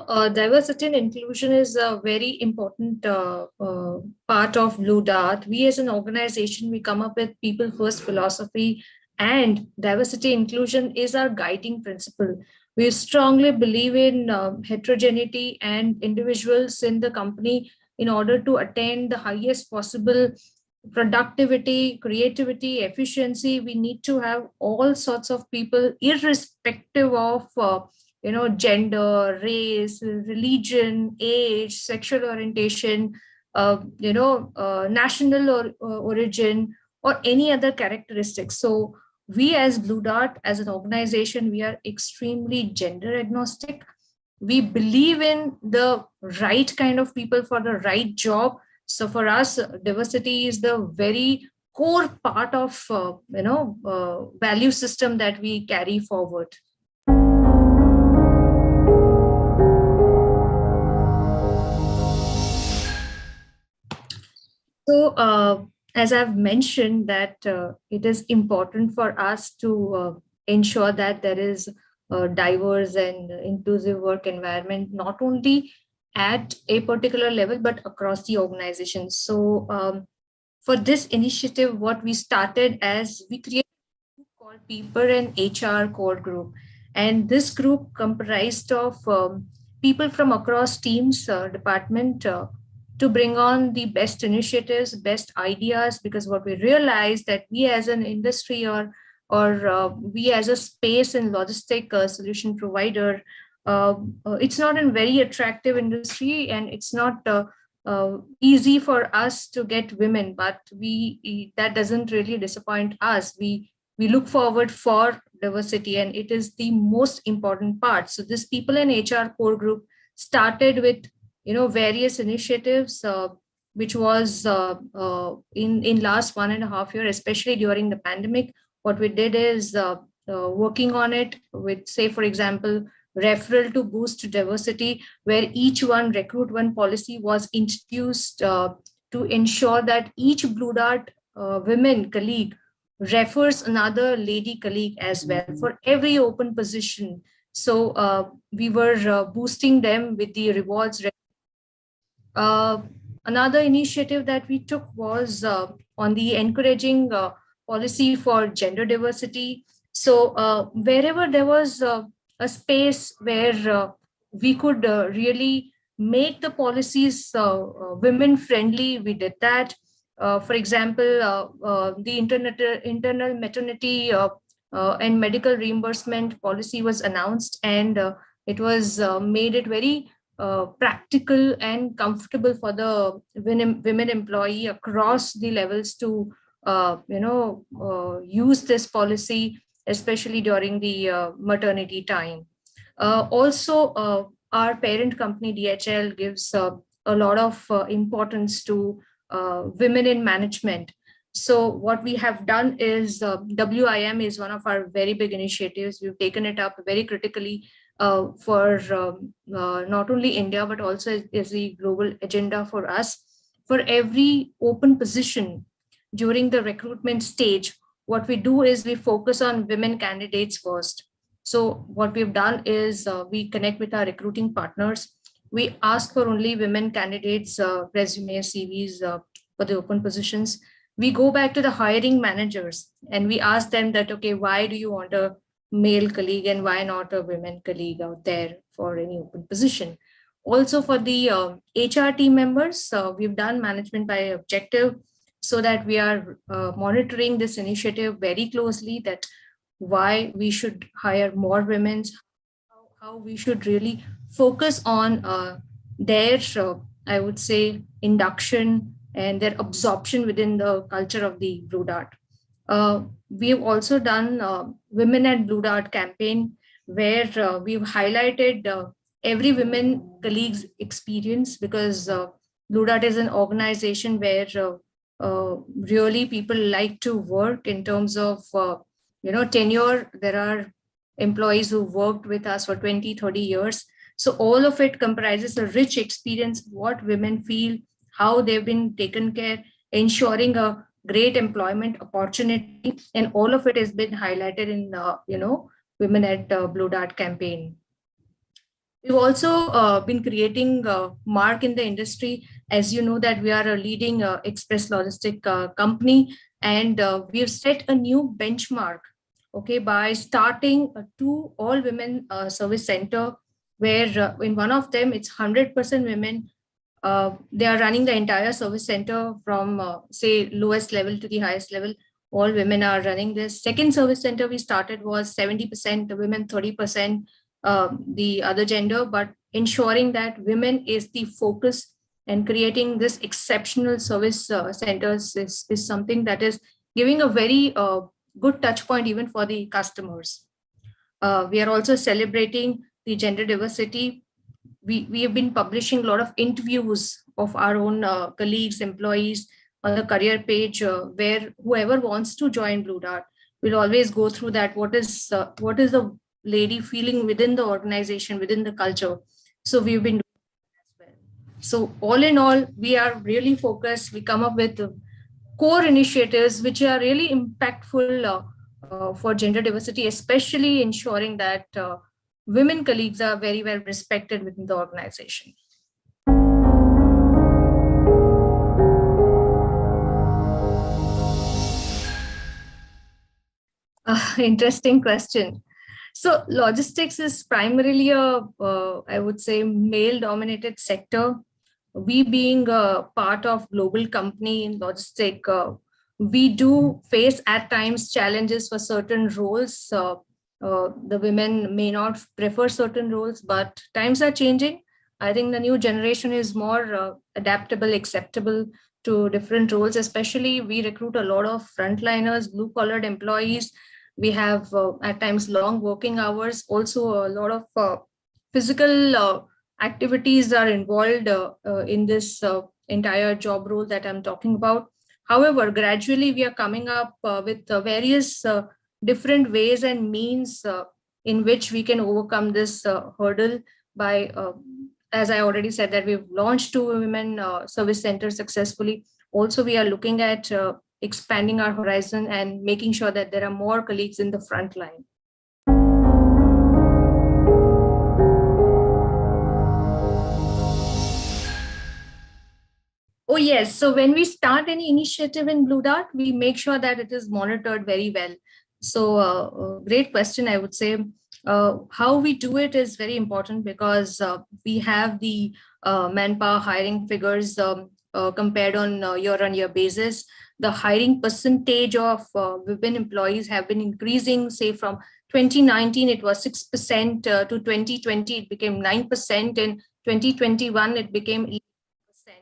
Diversity and inclusion is a very important part of Blue Dart. We as an organization, we come up with people first philosophy, and diversity inclusion is our guiding principle. We strongly believe in heterogeneity and individuals in the company in order to attain the highest possible productivity, creativity, efficiency. We need to have all sorts of people, irrespective of gender, race, religion, age, sexual orientation, national origin, or any other characteristics. So we as Blue Dart, as an organization, we are extremely gender agnostic. We believe in the right kind of people for the right job. So for us, diversity is the very core part of value system that we carry forward. So, as I've mentioned, that it is important for us to ensure that there is a diverse and inclusive work environment, not only at a particular level, but across the organization. So, for this initiative, what we started as we created a group called People and HR Core Group. And this group comprised of people from across teams, department, to bring on the best initiatives, best ideas, because what we realized that we as an industry or we as a space and logistic solution provider, it's not a very attractive industry, and it's not easy for us to get women, but we that doesn't really disappoint us. We look forward for diversity, and it is the most important part. So this People and HR Core Group started with various initiatives, which was in last 1.5 years, especially during the pandemic. What we did is working on it with, say, for example, referral to boost diversity, where each one recruit one policy was introduced to ensure that each Blue Dart women colleague refers another lady colleague as well for every open position. So we were boosting them with the rewards. Uh, Another initiative that we took was on the encouraging policy for gender diversity. So wherever there was a space where we could really make the policies women friendly, we did that. For example, the internal maternity and medical reimbursement policy was announced, and it was made it very practical and comfortable for the women employee across the levels to use this policy, especially during the maternity time. Also, our parent company DHL gives a lot of importance to women in management. So what we have done is WIM is one of our very big initiatives. We've taken it up very critically for not only India, but also as a global agenda for us. For every open position during the recruitment stage, what we do is we focus on women candidates first. So what we've done is we connect with our recruiting partners. We ask for only women candidates' resume, CVs for the open positions. We go back to the hiring managers and we ask them that, okay, why do you want a male colleague and why not a women colleague out there for any open position? Also for the HR team members, we've done management by objective, so that we are monitoring this initiative very closely, that why we should hire more women, how we should really focus on their, I would say, induction and their absorption within the culture of the Blue Dart. We have also done Women at Blue Dart campaign, where we've highlighted every women colleague's experience, because Blue Dart is an organization where really people like to work in terms of tenure. There are employees who worked with us for 20, 30 years. So all of it comprises a rich experience, what women feel, how they've been taken care, ensuring a great employment opportunity, and all of it has been highlighted in Women at Blue Dart campaign. We've also been creating mark in the industry. As you know, that we are a leading express logistic company, and we have set a new benchmark. Okay, by starting a two all women service center, where in one of them it's 100% women. They are running the entire service center from say lowest level to the highest level. All women are running this. Second service center we started was 70% women, 30% the other gender, but ensuring that women is the focus, and creating this exceptional service centers is something that is giving a very good touch point even for the customers. We are also celebrating the gender diversity. We have been publishing a lot of interviews of our own colleagues, employees on the career page, where whoever wants to join Blue Dart will always go through that. What is the lady feeling within the organization, within the culture? So we've been doing as well. So all in all, we are really focused. We come up with core initiatives which are really impactful for gender diversity, especially ensuring that women colleagues are very well respected within the organization. Interesting question. So logistics is primarily I would say, male-dominated sector. We being a part of global company in logistic, we do face at times challenges for certain roles. The women may not prefer certain roles, but times are changing. I think the new generation is more adaptable, acceptable to different roles. Especially, we recruit a lot of frontliners, blue-collared employees. We have at times long working hours. Also, a lot of physical activities are involved in this entire job role that I'm talking about. However, gradually we are coming up with various different ways and means in which we can overcome this hurdle by, as I already said, that we've launched two women service centers successfully. Also, we are looking at expanding our horizon and making sure that there are more colleagues in the front line. Oh, yes. So when we start any initiative in Blue Dart, we make sure that it is monitored very well. So, great question, I would say. How we do it is very important, because we have the manpower hiring figures compared on year-on-year basis. The hiring percentage of women employees have been increasing, say from 2019, it was 6%, to 2020, it became 9%. In 2021, it became 11%.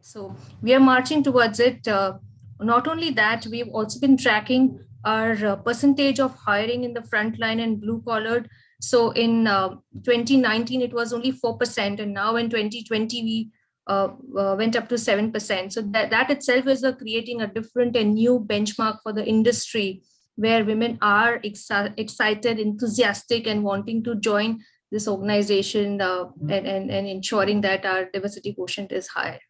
So we are marching towards it. Not only that, we've also been tracking our percentage of hiring in the frontline and blue collared. So in 2019, it was only 4%, and now in 2020, we went up to 7%. So that itself is creating a different and new benchmark for the industry, where women are excited, enthusiastic, and wanting to join this organization, and ensuring that our diversity quotient is high.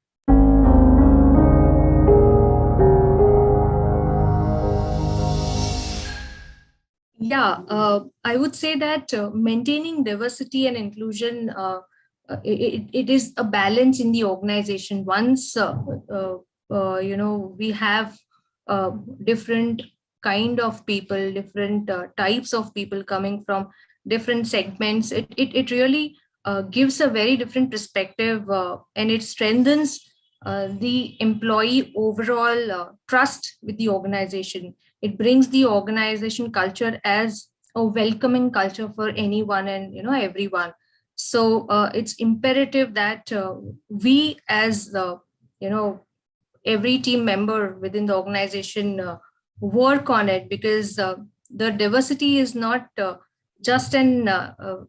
Yeah, I would say that maintaining diversity and inclusion, it is a balance in the organization. Once we have different kind of people, different types of people coming from different segments, it really gives a very different perspective, and it strengthens the employee overall trust with the organization. It brings the organization culture as a welcoming culture for anyone and everyone. So it's imperative that we, as every team member within the organization, work on it, because the diversity is not just an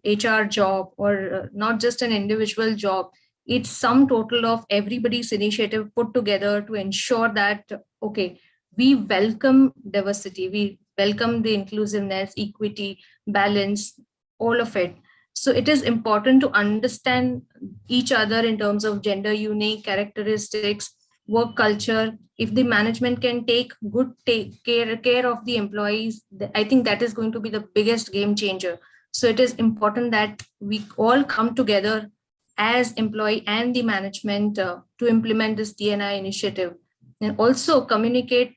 HR job, or not just an individual job. It's some total of everybody's initiative put together to ensure that, okay, we welcome diversity, we welcome the inclusiveness, equity, balance, all of it. So it is important to understand each other in terms of gender unique characteristics, work culture. If the management can take good care of the employees, I think that is going to be the biggest game changer. So it is important that we all come together as employee and the management to implement this DNI initiative, and also communicate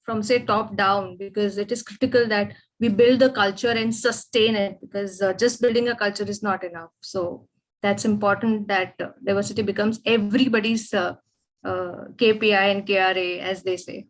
from say top down, because it is critical that we build the culture and sustain it, because just building a culture is not enough. So that's important that diversity becomes everybody's KPI and KRA, as they say.